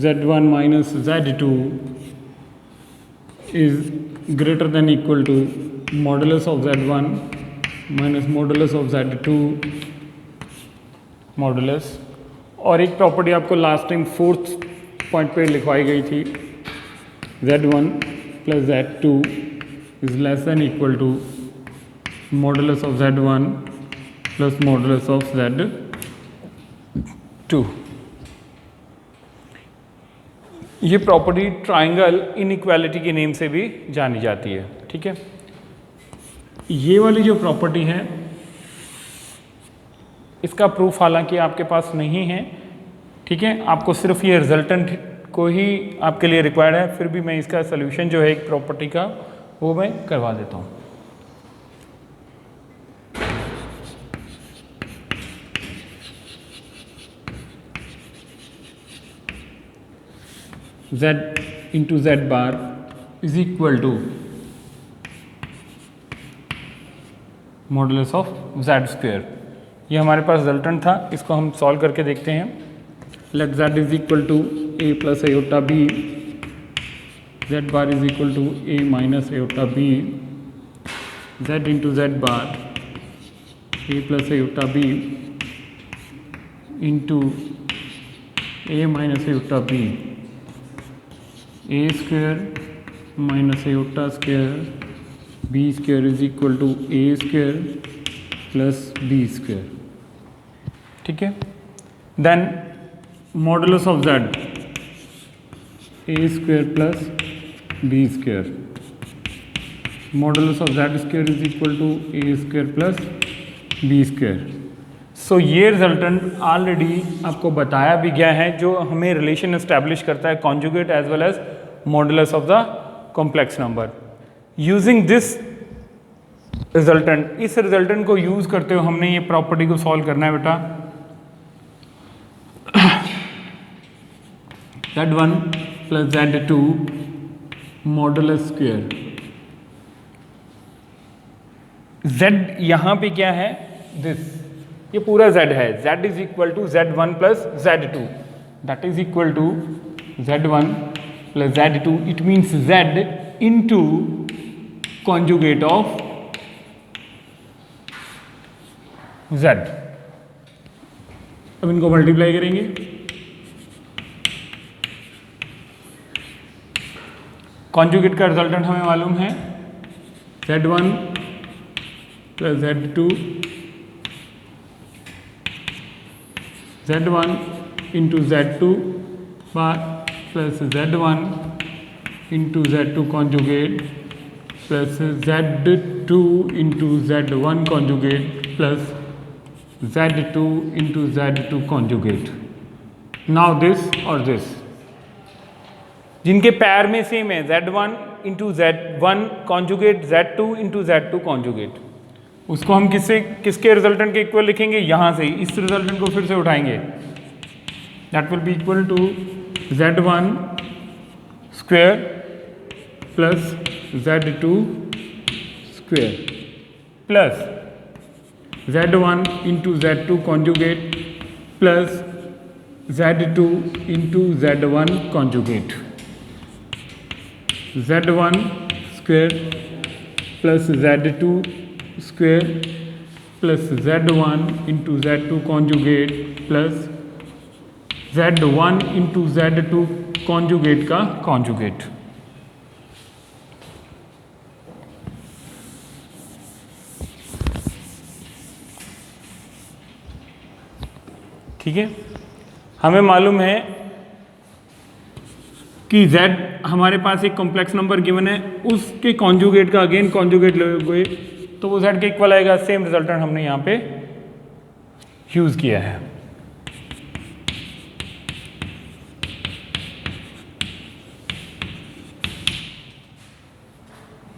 Z1 minus Z2 is greater than equal to modulus of Z1 minus modulus of Z2 modulus। और एक property आपको last time 4th point पे लिखवाई गई थी, Z1 plus Z2 is less than equal to modulus of Z1 plus modulus of Z2। ये property triangle inequality के name से भी जानी जाती है। ठीक है, ये वाली जो प्रॉपर्टी है इसका प्रूफ हालांकि आपके पास नहीं है। ठीक है, आपको सिर्फ ये रिजल्टेंट को ही आपके लिए रिक्वायर्ड है, फिर भी मैं इसका सोल्यूशन जो है एक प्रॉपर्टी का वो मैं करवा देता हूँ। Z into Z bar is equal to modulus of Z square. ये हमारे पास रिजल्टेंट था, इसको हम सॉल्व करके देखते हैं। Let Z is equal to A plus iota B, Z bar is equal to A minus iota B, Z into Z bar A plus iota B into A minus iota B, A square minus iota square B square is equal to A square plus B square. ठीक है, then modulus of Z A square plus B square, modulus of Z square is equal to A square plus B square. सो ये resultant already आपको बताया भी गया है, जो हमें रिलेशन एस्टैब्लिश करता है conjugate as well as modulus of the complex number. Using this resultant, इस रिजल्टेंट को यूज करते हुए हमने ये प्रॉपर्टी को सॉल्व करना है बेटा। Z1 plus Z2 modulus square. Z यहाँ पे क्या है, दिस, ये पूरा Z है। Z is equal to Z1 plus Z2, that is equal to Z1 plus Z2। It means Z into conjugate of Z। अब इनको मल्टीप्लाई करेंगे, कॉन्जुगेट का रिजल्टेंट हमें मालूम है Z1 plus Z2, Z1 into Z2 bar plus Z1 into Z2 conjugate plus Z2 into Z1 conjugate plus Z2 into Z2 conjugate. Now this और this जिनके पैर में सेम है, Z1 into Z1 conjugate, Z2 into Z2 conjugate, उसको हम किसके resultant के equal लिखेंगे, यहाँ से इस रिजल्टेंट को फिर से उठाएंगे। That will be equal to Z1 square plus Z2 square plus Z1 into Z2 conjugate plus Z2 into Z1 conjugate, Z1 square plus Z2 square plus Z1 into Z2 conjugate plus Z1 into Z2 conjugate का conjugate. ठीक है, हमें मालूम है कि Z हमारे पास एक complex number given है, उसके कॉन्जुगेट का अगेन कॉन्जुगेट लोगे तो वो Z के इक्वल आएगा। सेम रिजल्टेंट हमने यहाँ पे यूज किया है।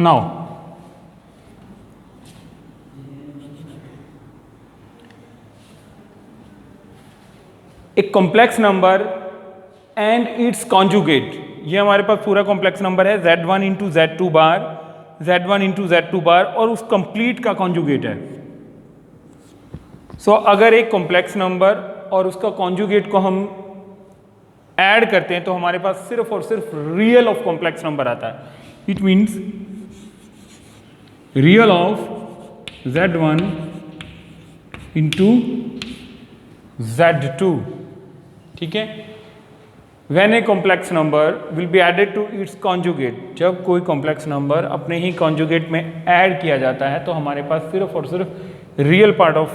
नाउ एक complex number and it's conjugate, ये हमारे पास पूरा कॉम्प्लेक्स नंबर है Z1 इंटू Z2 बार, Z1 इंटू Z2 बार और उस कंप्लीट का कॉन्जुगेट है। सो अगर एक कॉम्प्लेक्स नंबर और उसका कॉन्जुगेट को हम ऐड करते हैं तो हमारे पास सिर्फ और सिर्फ रियल ऑफ कॉम्प्लेक्स नंबर आता है. It means real of Z1 into Z2. ठीक है. When a complex number will be added to its conjugate, जब कोई कॉम्प्लेक्स नंबर अपने ही कॉन्जुगेट में ऐड किया जाता है तो हमारे पास सिर्फ और सिर्फ real part of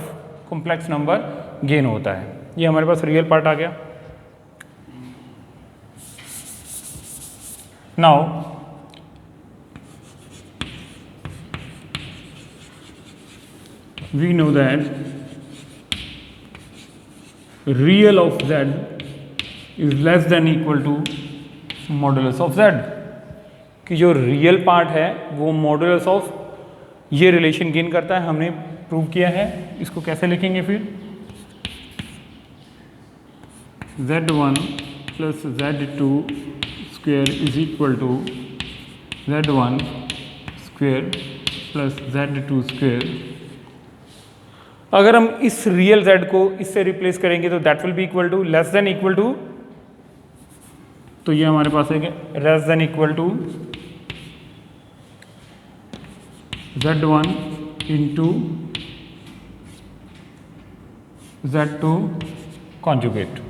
complex number gain होता है. ये हमारे पास रियल पार्ट आ गया. Now we know that real of Z is less than equal to modulus of Z, कि जो रियल पार्ट है वो मॉडुलस ऑफ ये रिलेशन गेन करता है. हमने प्रूव किया है. इसको कैसे लिखेंगे फिर? Z1 plus Z2 square is equal to Z1 square plus Z2 square. अगर हम इस रियल Z को इससे रिप्लेस करेंगे तो that will be equal to less than equal to, तो ये हमारे पास है less than equal to Z1 into Z2 conjugate.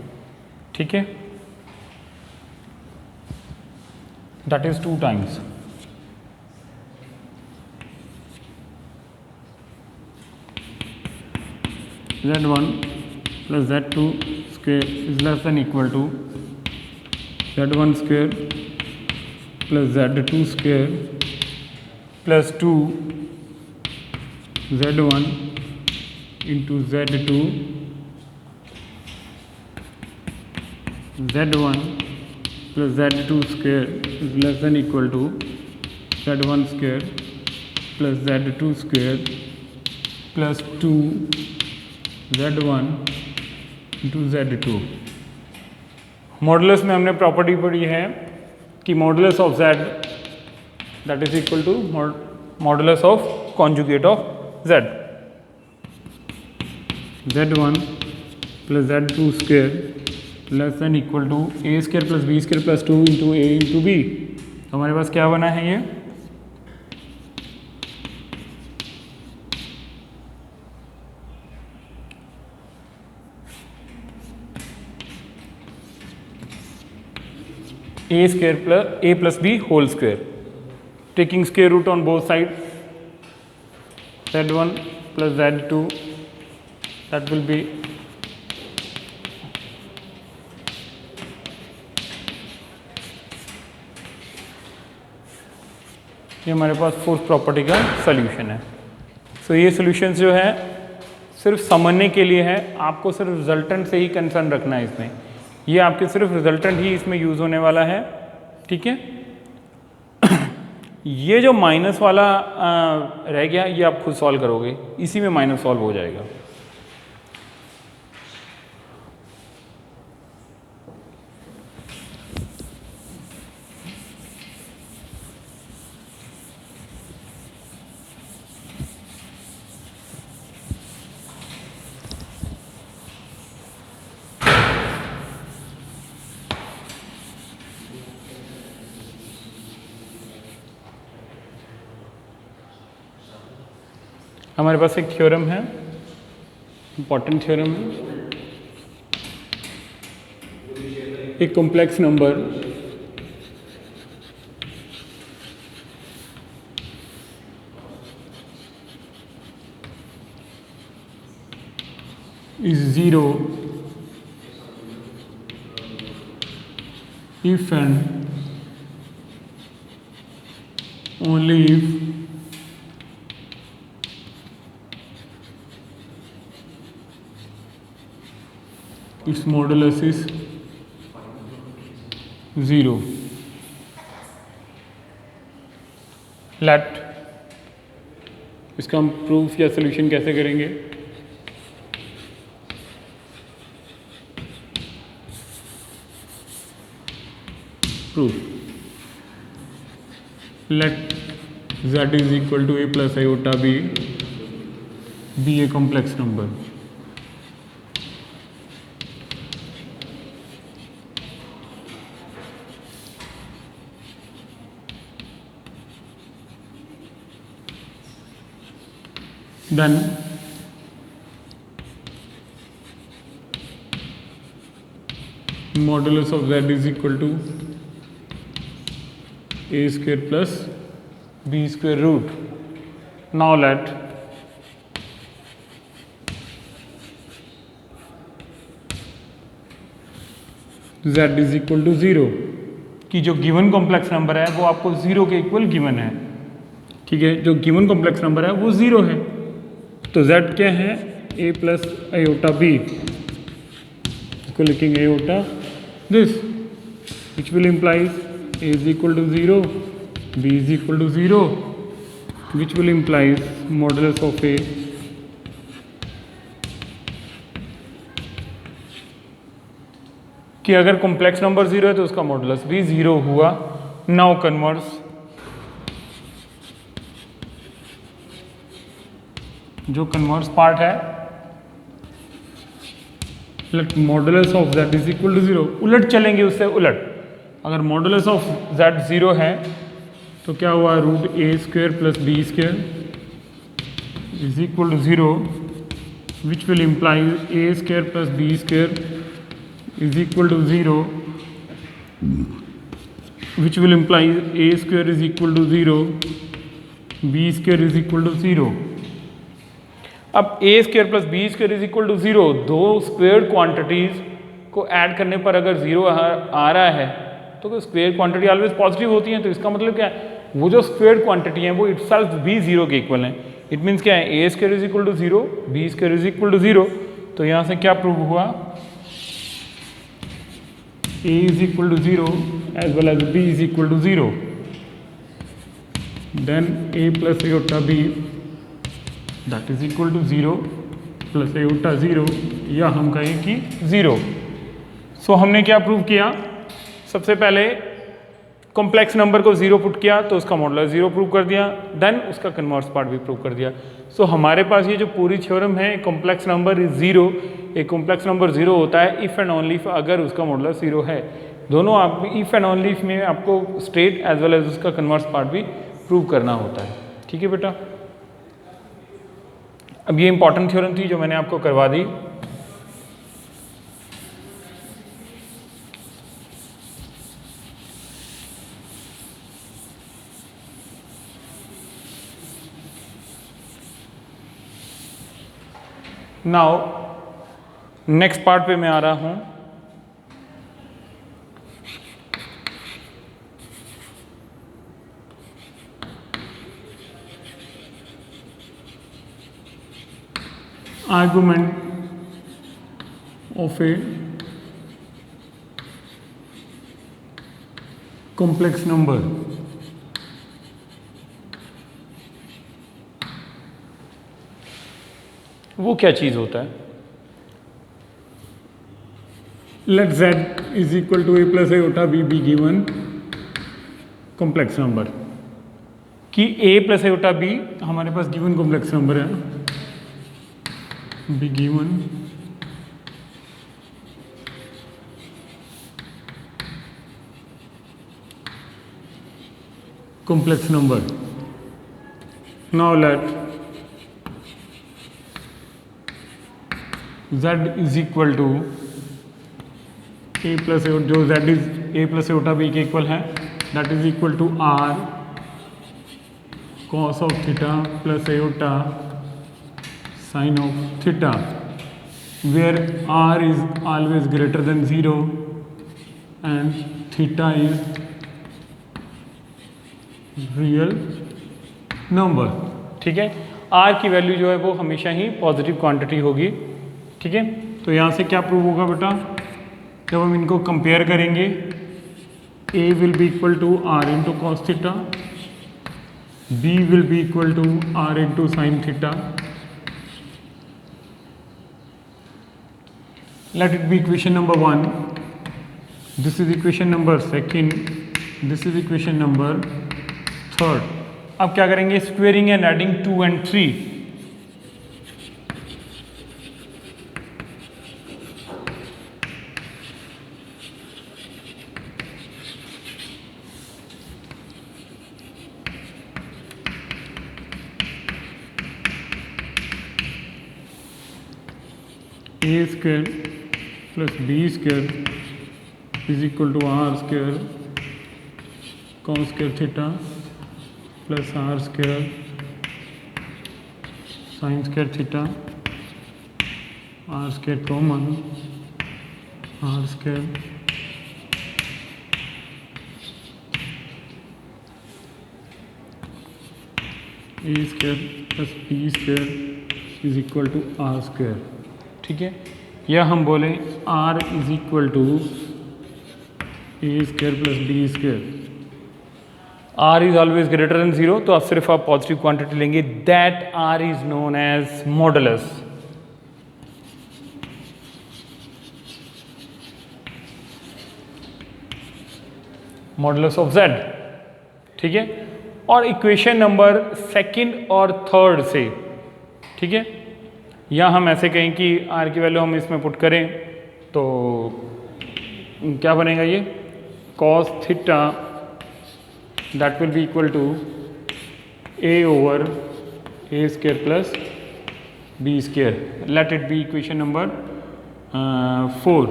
ठीक है. That is 2 times. Z1 plus Z2 square is less than equal to Z1 square plus Z2 square plus 2 Z1 into Z2 Z1 plus Z2 square is less than equal to Z1 square plus Z2 square plus 2 Z1 into Z2. Modulus में हमने property पढ़ी है कि modulus of Z that is equal to modulus of conjugate of Z. Z1 plus Z2 square less than equal to A square plus B square plus 2 into A into B. हमारे पास क्या बना है ये? A square plus A plus B whole square, taking square root on both sides. Z1 plus Z2, that will be ये हमारे पास fourth property का solution है. सो ये सॉल्यूशन जो है सिर्फ समझने के लिए है. आपको सिर्फ रिजल्टेंट से ही कंसर्न रखना है इसमें. ये आपके सिर्फ रिजल्टेंट ही इसमें यूज़ होने वाला है. ठीक है. ये जो माइनस वाला रह गया ये आप खुद सॉल्व करोगे, इसी में माइनस सॉल्व हो जाएगा. हमारे पास एक थ्योरम है, इंपॉर्टेंट थ्योरम है. एक complex number is 0 if and only if its modulus is 0. Late इसका हम प्रूफ या सोल्यूशन कैसे करेंगे? Proof late z is equal to a plus iota b be a complex number. Then modulus of z is equal to a square plus b square root. Now let z is equal to 0 कि जो given complex number है वो आपको 0 के equal given है, ठीक है। जो गिवन कॉम्प्लेक्स नंबर है वो 0 है, तो z क्या है, a प्लस आयोटा b, इसको लिखेंगे iota this, which will implies a is equal to 0, b is equal to 0, which will implies modulus of a कि अगर कॉम्प्लेक्स नंबर 0 है तो उसका मॉडुलस भी 0 हुआ। नाउ कन्वर्स, जो कन्वर्स पार्ट है, let modulus of z is equal to 0, उलट चलेंगे उससे उलट। अगर मॉडुलस ऑफ z 0 है तो क्या हुआ, root A square plus B square is equal to 0, which will imply A square plus B square is equal to 0, which will imply a square is equal to 0, b square is equal to 0। अब a square plus b square is equal to 0, दो squared quantities को add करने पर अगर 0 आ रहा है तो square quantity always positive होती है, तो इसका मतलब क्या है, वो जो स्क्वेयर्ड क्वांटिटी है वो इटसेल्फ भी 0 के इक्वल है। इट मीन्स क्या है, a square is equal to 0, b square is equal to 0। तो यहाँ से क्या प्रूव हुआ, a is equal to 0 as well as b is equal to 0, then a plus iota b that is equal to 0 plus iota 0, या हम कहें कि 0। सो हमने क्या प्रूव किया, सबसे पहले कॉम्प्लेक्स नंबर को 0 पुट किया तो उसका मॉडुलस 0 प्रूव कर दिया, देन उसका कन्वर्स पार्ट भी प्रूव कर दिया। सो हमारे पास ये जो पूरी थ्योरम है, कॉम्प्लेक्स नंबर इज 0, एक कॉम्प्लेक्स नंबर 0 होता है इफ़ एंड ओनली इफ अगर उसका मॉडुलस 0 है। दोनों आप इफ़ एंड ओनली इफ में आपको स्ट्रेट एज वेल एज उसका कन्वर्स पार्ट भी प्रूव करना होता है, ठीक है बेटा। अब ये इंपॉर्टेंट थ्योरम थी जो मैंने आपको करवा दी। नाउ नेक्स्ट पार्ट पे मैं आ रहा हूं। Argument of A complex number. वो क्या चीज होता है, let z is equal to A plus iota B B given complex number, कि a प्लस आयोटा बी हमारे पास गिवन कॉम्प्लेक्स नंबर है, B given complex number. Now let z is equal to A plus, जो z is A plus iota B के equal है, that is equal to r cos of theta plus iota sine of theta, where r is always greater than 0 and theta is real number, ठीक है। r की value जो है वो हमेशा ही positive quantity होगी, ठीक है। तो यहाँ से क्या प्रूव होगा बेटा, जब हम इनको कंपेयर करेंगे, a will be equal to r into cos theta, b will be equal to r into sine theta, let it be equation number 1, this is equation number 2, this is equation number 3। अब क्या करेंगे, squaring and adding 2 and 3। A square plus B square is equal to R square cos square theta plus R square sine square theta R square common R square A square plus B square is equal to R square. ठीक है, या हम बोलें R is equal to A square plus B square. R is always greater than zero, तो आप सिर्फ आप positive quantity लेंगे, that R is known as modulus. Modulus of Z. ठीक है, और इक्वेशन नंबर सेकंड और थर्ड से, ठीक है, या हम ऐसे कहें कि आर की वैल्यू हम इसमें पुट करें तो क्या बनेगा, ये cos theta that will be equal to A over A square plus B square. Let it be equation number 4।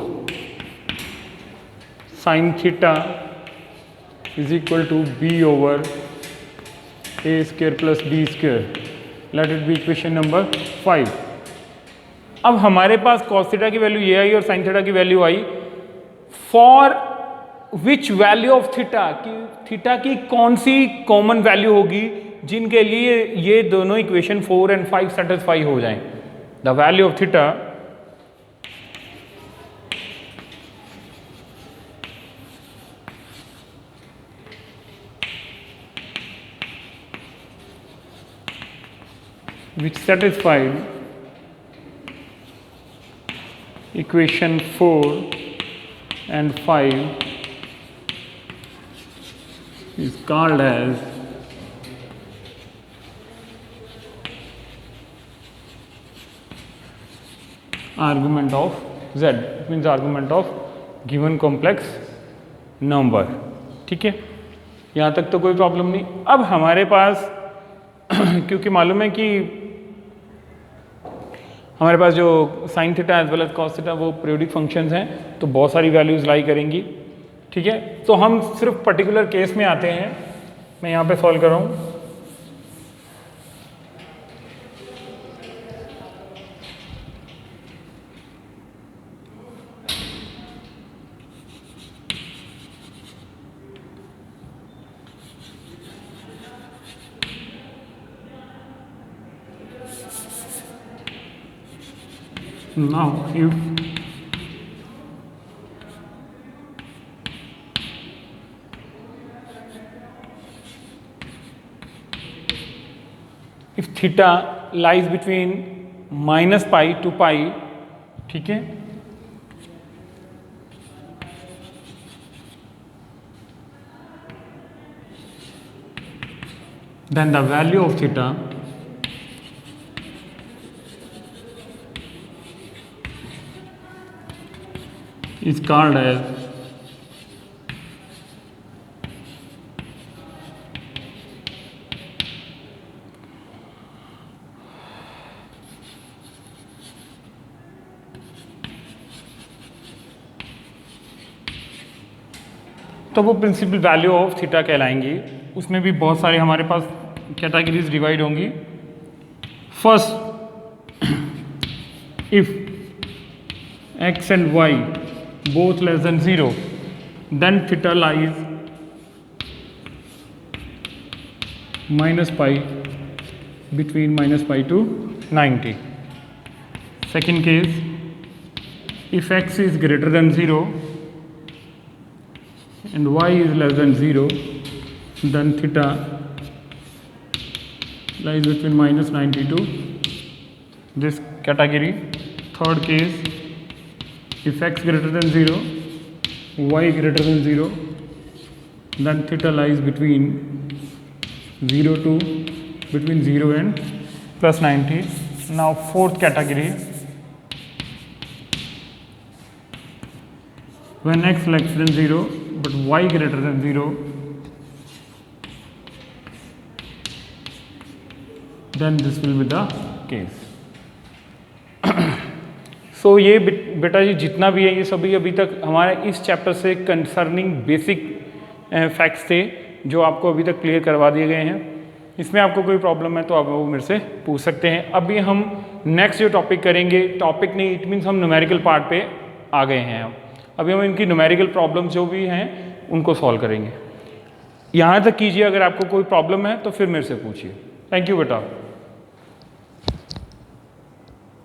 Sine theta is equal to B over A square plus B square. Let it be equation number 5। अब हमारे पास cos theta की value ये आई और sine theta की value आई। For which value of theta, theta की कौन सी कॉमन वैल्यू होगी जिनके लिए ये दोनों इक्वेशन 4 और 5 सेटिस्फाई हो जाएं। The value of theta which satisfied equation 4 and 5 is called as argument of z, it means argument of given complex number। ठीक है, यहाँ तक तो कोई प्रॉब्लम नहीं। अब हमारे पास क्योंकि मालूम है कि हमारे पास जो sine theta as well as cos theta वो पीरियोडिक फंक्शंस हैं, तो बहुत सारी वैल्यूज लाई करेंगी। ठीक है, तो हम सिर्फ पर्टिकुलर केस में आते हैं। मैं यहाँ पे सॉल्व कर रहा हूँ। Now if theta lies between minus pi to pi, ठीक है, then the value of theta is called as तो वो प्रिंसिपल वैल्यू ऑफ थीटा कहलाएंगी। उसमें भी बहुत सारे हमारे पास कैटेगरीज डिवाइड होंगी। First, if x and y both less than 0, then theta lies minus pi between minus pi to 90. Second case, if x is greater than 0 and y is less than 0, then theta lies between minus 90 to this category. Third case, if x greater than 0, y greater than 0, then theta lies between 0 and plus 90. Now fourth category, when x less than 0 but y greater than 0, then this will be the case. सो ये बेटा जी जितना भी है ये सभी अभी तक हमारे इस चैप्टर से कंसर्निंग बेसिक फैक्ट्स थे जो आपको अभी तक क्लियर करवा दिए गए हैं। इसमें आपको कोई प्रॉब्लम है तो आप वो मेरे से पूछ सकते हैं। अभी हम नेक्स्ट जो टॉपिक करेंगे, टॉपिक नहीं इट मीन्स हम न्यूमेरिकल पार्ट पे आ गए हैं। अभी हम इनकी न्यूमेरिकल प्रॉब्लम्स जो भी हैं उनको सॉल्व करेंगे। यहाँ तक कीजिए, अगर आपको कोई प्रॉब्लम है तो फिर मेरे से पूछिए। थैंक यू बेटा।